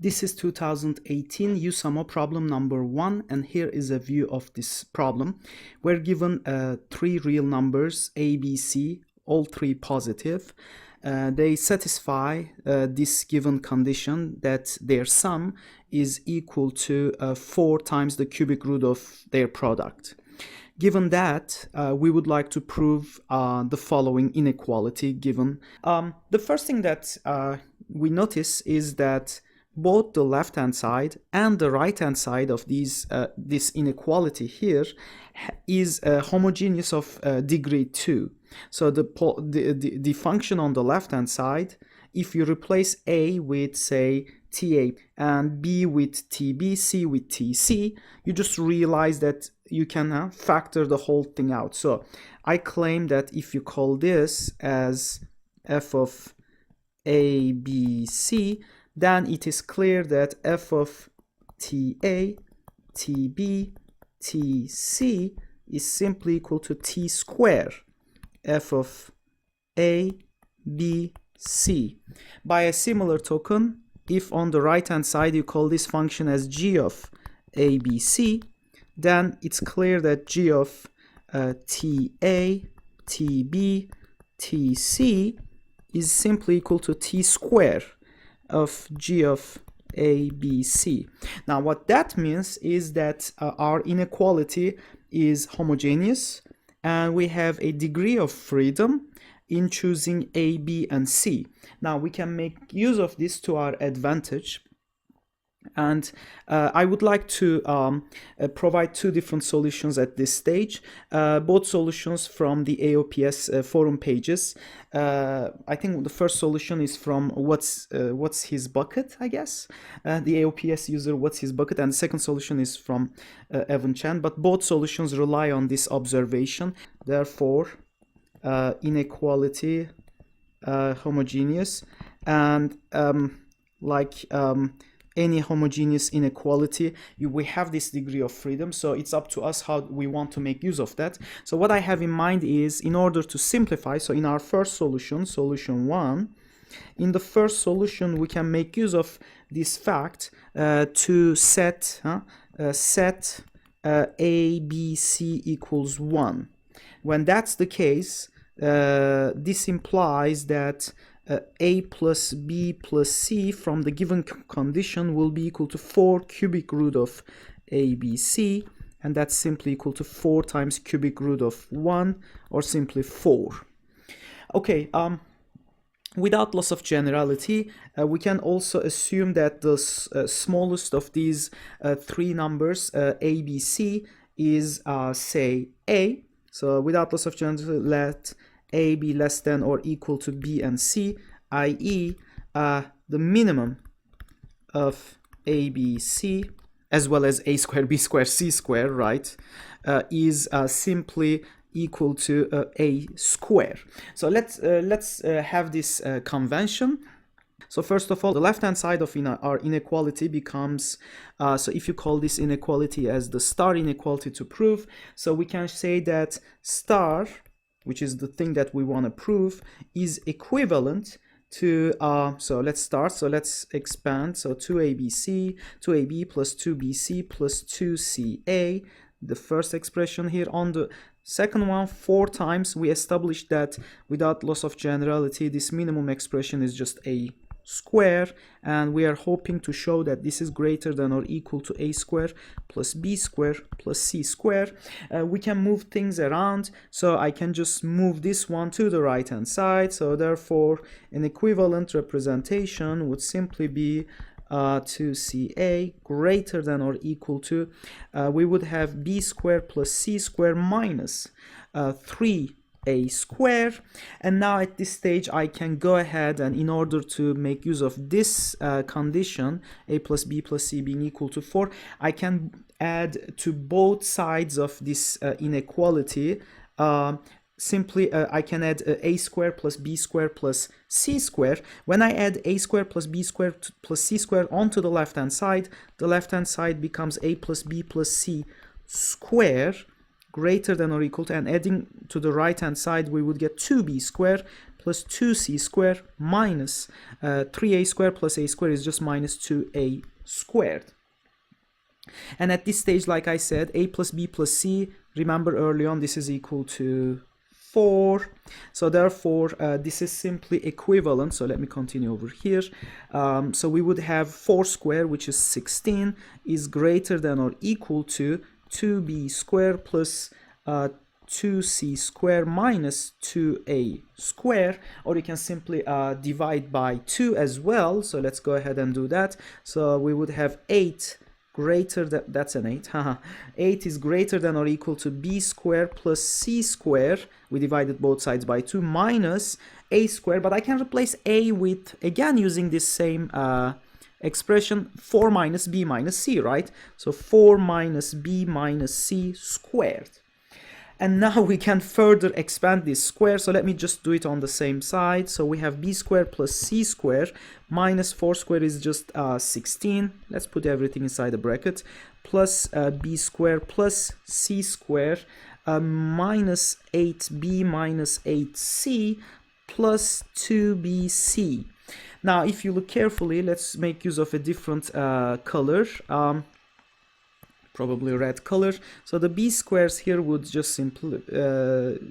This is 2018 Usamo problem number 1, and here is a view of this problem. We're given three real numbers a, b, c, all three positive. They satisfy this given condition that their sum is equal to 4 times the cubic root of their product. Given that, we would like to prove the following inequality given. The first thing that we notice is that both the left-hand side and the right-hand side of this inequality here is homogeneous of degree 2. So the function on the left-hand side, if you replace a with, say, TA and b with TB, c with TC, you just realize that you can factor the whole thing out. So I claim that if you call this as f of a, b, c, then it is clear that f of TA, TB, TC is simply equal to t square f of a, b, c. By a similar token, if on the right hand side you call this function as g of a, b, c, then it's clear that g of TA, TB, TC is simply equal to t square of g of a, b, c. Now what that means is that our inequality is homogeneous and we have a degree of freedom in choosing a, b, and c. Now we can make use of this to our advantage, and I would like to provide two different solutions at this stage, both solutions from the AOPS forum pages. I think the first solution is from what's his bucket, I guess, the AOPS user what's his bucket, and the second solution is from Evan Chan, but both solutions rely on this observation. Therefore, inequality homogeneous, and any homogeneous inequality, we have this degree of freedom, so it's up to us how we want to make use of that. So what I have in mind is, in order to simplify, so in our first solution, solution 1, in the first solution we can make use of this fact to set a, b, c equals 1. When that's the case, this implies that a plus b plus c from the given condition will be equal to 4 cubic root of abc, and that's simply equal to 4 times cubic root of 1, or simply 4. Okay, without loss of generality, we can also assume that the smallest of these three numbers, a, b, c, is say a. So without loss of generality, let a be less than or equal to b and c, i.e. The minimum of a, b, c, as well as a square, b square, c square, right, is simply equal to a square. So let's have this convention. So first of all, the left-hand side of our inequality becomes, so if you call this inequality as the star inequality to prove, so we can say that star, which is the thing that we want to prove, is equivalent to, so let's start, so let's expand, so 2abc, 2ab plus 2bc plus 2ca, the first expression here. On the second one, 4 times, we established that without loss of generality, this minimum expression is just a square, and we are hoping to show that this is greater than or equal to a square plus b square plus c square. We can move things around, so I can just move this one to the right hand side, so therefore an equivalent representation would simply be 2ca greater than or equal to, we would have b square plus c square minus 3a square. And now at this stage I can go ahead, and in order to make use of this condition, a plus b plus c being equal to 4, I can add to both sides of this inequality. Simply I can add a square plus b square plus c square. When I add a square plus b square plus c square onto the left hand side, the left hand side becomes a plus b plus c square greater than or equal to, and adding to the right hand side we would get 2b square plus 2c squared minus 3a squared plus a squared is just minus 2a squared. And at this stage, like I said, a plus b plus c, remember early on this is equal to 4. So therefore this is simply equivalent. So let me continue over here. So we would have 4 squared, which is 16, is greater than or equal to 2b squared plus 2c squared minus 2a squared, or you can simply divide by 2 as well. So let's go ahead and do that. So we would have 8 greater than, that's an 8, 8 is greater than or equal to b squared plus c squared, we divided both sides by 2, minus a squared, but I can replace a with, again using this same expression, 4 minus b minus c, right? So 4 minus b minus c squared. And now we can further expand this square. So let me just do it on the same side. So we have b squared plus c squared minus 4 squared is just 16. Let's put everything inside the bracket. Plus b squared plus c squared minus 8b minus 8c plus 2bc. Now, if you look carefully, let's make use of a different color. Probably red color. So the b squares here would just simply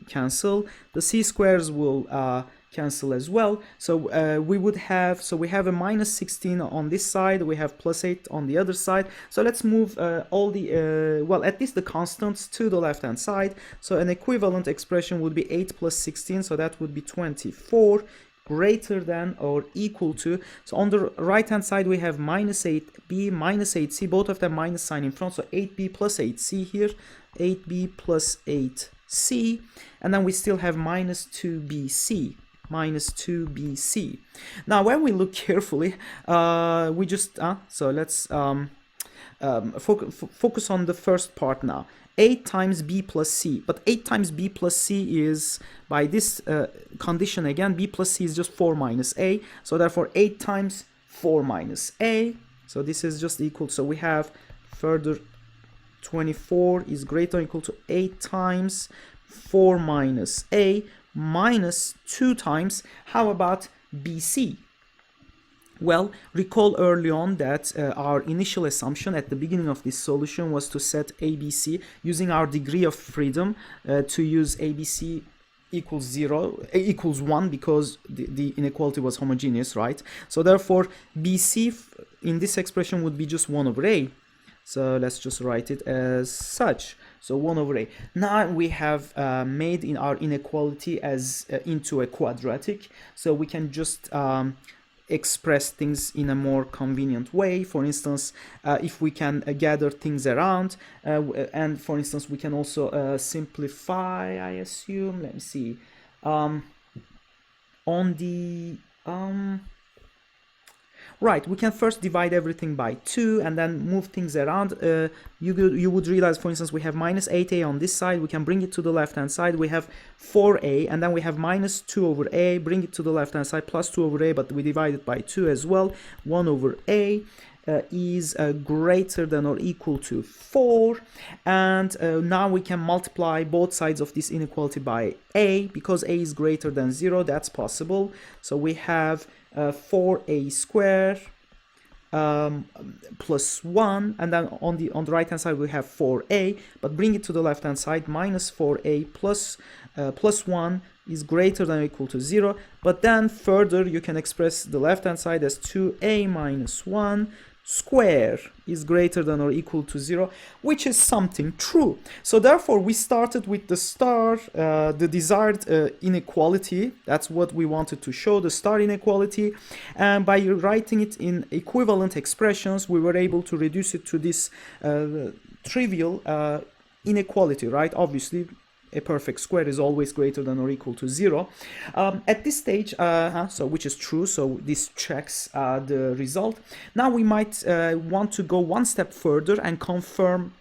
cancel. The c squares will cancel as well. So we would have, so we have a minus 16 on this side, we have plus 8 on the other side. So let's move all the, well, at least the constants to the left hand side. So an equivalent expression would be 8 plus 16, so that would be 24, greater than or equal to, so on the right hand side we have minus 8b minus 8c, both of them minus sign in front, so 8b plus 8c here, 8b plus 8c, and then we still have minus 2bc, minus 2bc. Now when we look carefully, we just so let's focus on the first part now. 8 times b plus c, but 8 times b plus c is, by this condition again, b plus c is just 4 minus a, so therefore 8 times 4 minus a, so this is just equal, so we have further 24 is greater or equal to 8 times 4 minus a minus 2 times, how about bc? Well, recall early on that our initial assumption at the beginning of this solution was to set ABC using our degree of freedom to use ABC equals 0, equals 1 because the inequality was homogeneous, right? So therefore, BC in this expression would be just 1 over A. So let's just write it as such. So 1 over A. Now we have made in our inequality as into a quadratic. So we can just express things in a more convenient way. For instance, if we can gather things around, and for instance we can also simplify, I assume, let me see, on the right, we can first divide everything by 2 and then move things around. You would realize, for instance, we have minus 8a on this side, we can bring it to the left hand side, we have 4a, and then we have minus 2 over a, bring it to the left hand side, plus 2 over a, but we divide it by 2 as well. 1 over a is greater than or equal to 4, and now we can multiply both sides of this inequality by a, because a is greater than 0, that's possible. So we have 4a squared plus 1, and then on the right hand side we have 4a, but bring it to the left hand side, minus 4a plus 1 is greater than or equal to 0, but then further you can express the left hand side as 2a minus 1 square is greater than or equal to 0, which is something true. So therefore we started with the star, the desired inequality. That's what we wanted to show, the star inequality, and by writing it in equivalent expressions we were able to reduce it to this trivial inequality, right? Obviously a perfect square is always greater than or equal to 0. At this stage, so which is true, so this checks the result. Now we might want to go one step further and confirm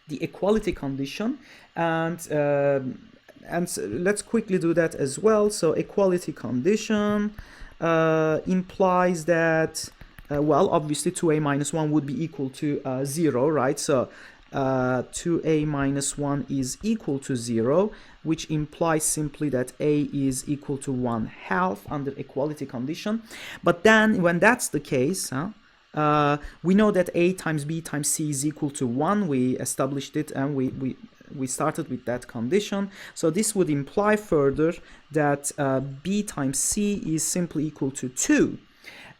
the equality condition, and so let's quickly do that as well. So equality condition implies that, well, obviously 2a minus 1 would be equal to 0, right? So 2a minus 1 is equal to 0. which implies simply that A is equal to 1/2 under equality condition. But then when that's the case, we know that A times B times C is equal to 1. We established it and we started with that condition. So this would imply further that B times C is simply equal to 2.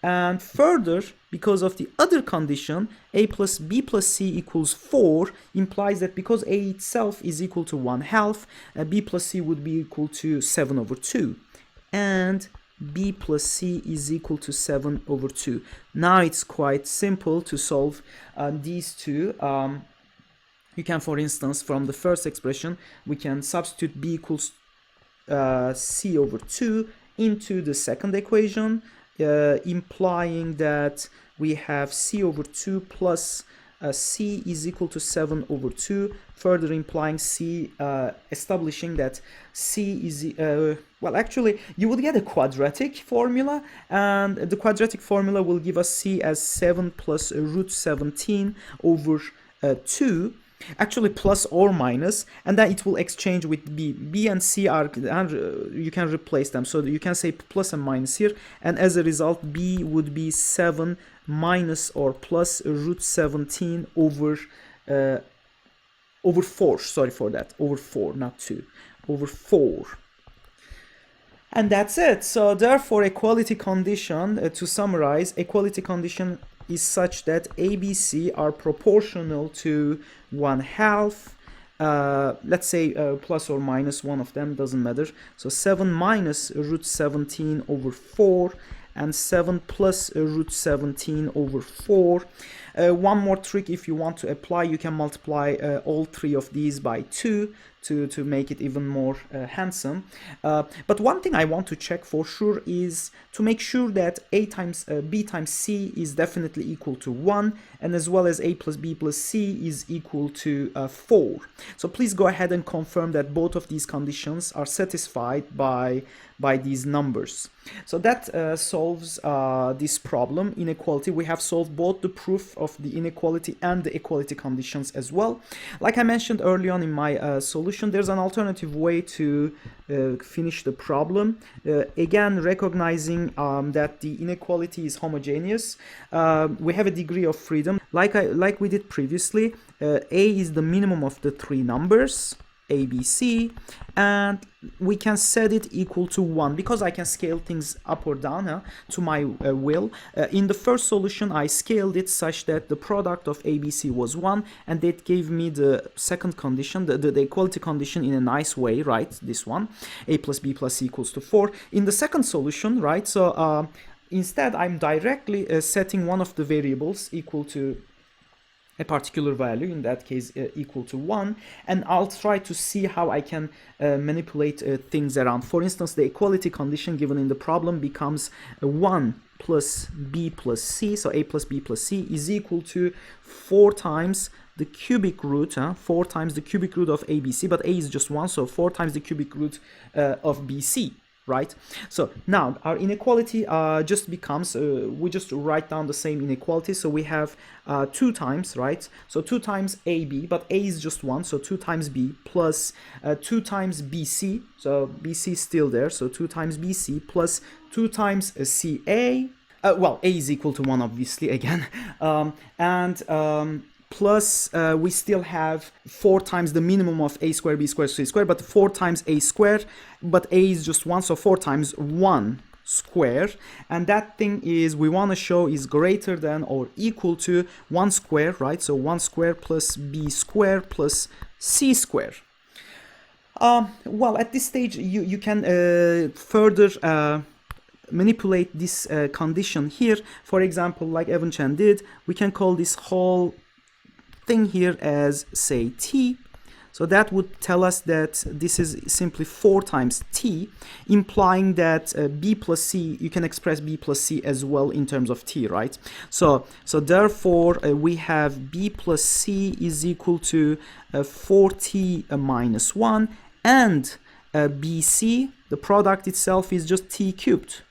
And further, because of the other condition, A plus B plus C equals 4 implies that because A itself is equal to 1/2, B plus C would be equal to 7/2. And B plus C is equal to 7/2. Now it's quite simple to solve these two. You can, for instance, from the first expression, we can substitute B equals C/2 into the second equation, implying that we have C/2 plus C is equal to 7/2, further implying C, establishing that C is, well, actually, you would get a quadratic formula, and the quadratic formula will give us C as 7 plus root 17 over 2. Actually plus or minus, and then it will exchange with B. B and C are, you can replace them, so you can say plus and minus here, and as a result B would be 7 minus or plus root 17 over 4, sorry for that, over 4, not 2, over 4. And that's it. So therefore equality condition, to summarize, equality condition is such that A, B, C are proportional to 1/2. Let's say plus or minus one of them, doesn't matter. So 7 minus root 17 over 4 and 7 plus root 17 over 4. One more trick, if you want to apply, you can multiply all three of these by 2 to make it even more handsome. But one thing I want to check for sure is to make sure that A times B times C is definitely equal to 1, and as well as A plus B plus C is equal to 4. So please go ahead and confirm that both of these conditions are satisfied by these numbers. So that solves this problem, inequality. We have solved both the proof of the inequality and the equality conditions as well. Like I mentioned early on in my solution, there's an alternative way to finish the problem. Again, recognizing that the inequality is homogeneous, we have a degree of freedom. Like we did previously, A is the minimum of the three numbers, A, B, C, and we can set it equal to 1 because I can scale things up or down to my will. In the first solution, I scaled it such that the product of A, B, C was 1, and that gave me the second condition, the equality condition in a nice way, right? This one, A plus B plus C equals to 4. In the second solution, right, so instead I'm directly setting one of the variables equal to a particular value, in that case equal to 1, and I'll try to see how I can manipulate things around. For instance, the equality condition given in the problem becomes 1 plus B plus C, so A plus B plus C is equal to 4 times the cubic root, 4 times the cubic root of ABC, but A is just 1, so 4 times the cubic root of BC. Right? So now our inequality just becomes, we just write down the same inequality. So we have 2 times, right? So 2 times AB, but A is just 1, so 2 times B plus 2 times BC. So BC is still there, so 2 times BC plus 2 times CA. Well, A is equal to 1, obviously, again. Plus we still have 4 times the minimum of A squared, B squared, C squared, but 4 times A squared, but A is just 1, so 4 times 1 squared, and that thing is, we want to show is greater than or equal to 1 squared, right? So 1 squared plus B squared plus C squared. Well, at this stage, you can further manipulate this condition here. For example, like Evan Chan did, we can call this whole thing here as, say, T. So that would tell us that this is simply 4 times T, implying that B plus C, you can express B plus C as well in terms of T, right? So therefore we have B plus C is equal to 4T minus 1, and BC, the product itself is just T cubed.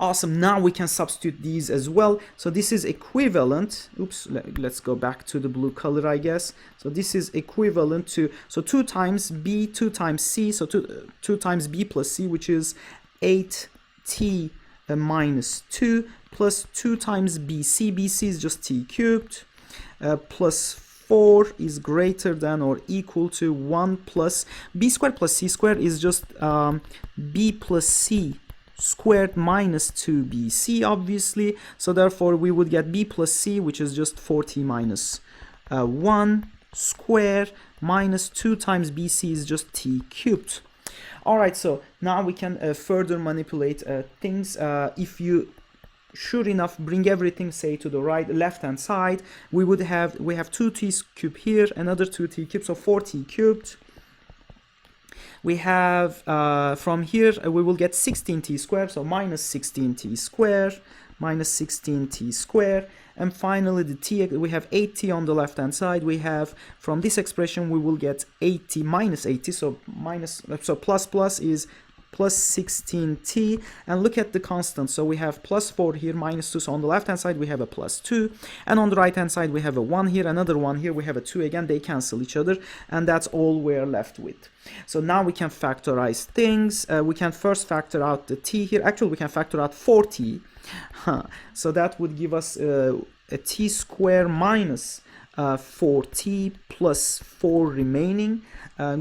Awesome. Now we can substitute these as well. So this is equivalent. Oops. Let's go back to the blue color, I guess. So this is equivalent to, so 2 times b, 2 times c. So 2 times b plus c, which is 8t minus 2, plus 2 times bc. Bc is just t cubed, plus 4 is greater than or equal to 1 plus b squared plus c squared is just b plus c squared minus 2bc, obviously. So therefore we would get b plus c, which is just 4t minus 1 squared, minus 2 times bc is just t cubed. All right, so now we can further manipulate things. If you sure enough bring everything, say, to the left hand side, we have 2t cubed here, another 2t cubed, so 4t cubed. We have from here we will get 16t squared, so minus 16t squared, minus 16t squared, and finally the t, we have 8t on the left hand side. We have, from this expression we will get 8t minus 8t, so plus is plus 16t, and look at the constant. So we have plus 4 here, minus 2, so on the left hand side we have a plus 2, and on the right hand side we have a 1 here, another 1 here, we have a 2 again, they cancel each other, and that's all we're left with. So now we can factorize things. We can first factor out the t here. Actually we can factor out 4t, so that would give us a t squared minus 4t plus 4 remaining,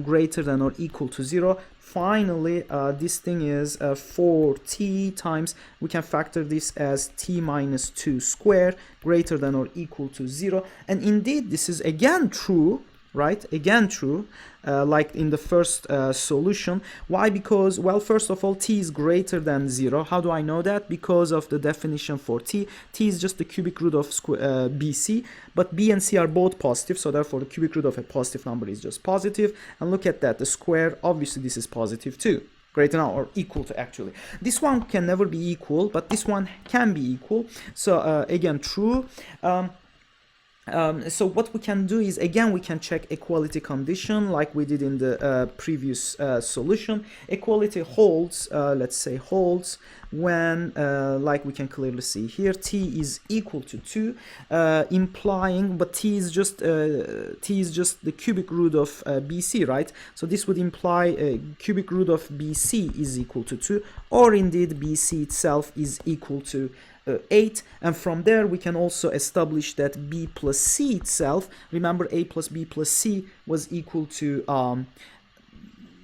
greater than or equal to 0. Finally, this thing is 4t times, we can factor this as t minus 2 squared, greater than or equal to 0. And indeed, this is again true, right? Again true, like in the first solution. Why? Because, well, first of all, t is greater than 0. How do I know that? Because of the definition for t. T is just the cubic root of bc, but b and c are both positive, so therefore the cubic root of a positive number is just positive. And look at that, the square, obviously this is positive too, greater than or equal to. Actually this one can never be equal, but this one can be equal, so again true. So what we can do is, again, we can check equality condition like we did in the previous solution. Equality holds, let's say holds, when, like we can clearly see here, t is equal to 2, implying, but t is just the cubic root of bc, right? So this would imply cubic root of bc is equal to 2, or indeed bc itself is equal to 8, and from there we can also establish that b plus c itself, remember a plus b plus c was equal to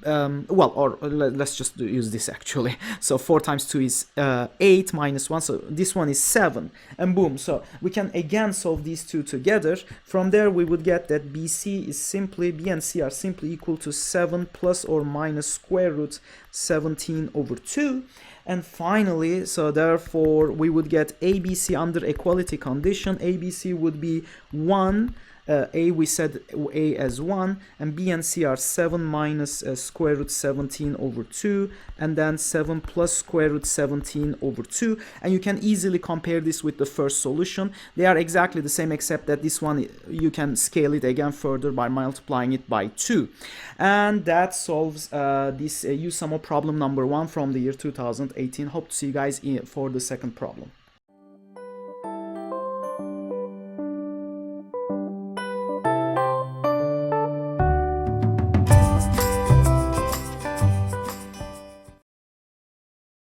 well, or let's just use this actually. So 4 times 2 is 8 minus 1, so this one is 7, and boom. So we can again solve these two together. From there we would get that bc is simply, b and c are simply equal to 7 plus or minus square root 17 over 2. And finally, so therefore we would get ABC under equality condition. ABC would be 1, A, we said A as 1, and B and C are 7 minus square root 17 over 2, and then 7 plus square root 17 over 2. And you can easily compare this with the first solution. They are exactly the same, except that this one you can scale it again further by multiplying it by 2. And that solves this Usamo problem number 1 from the year 2018. Hope to see you guys for the second problem.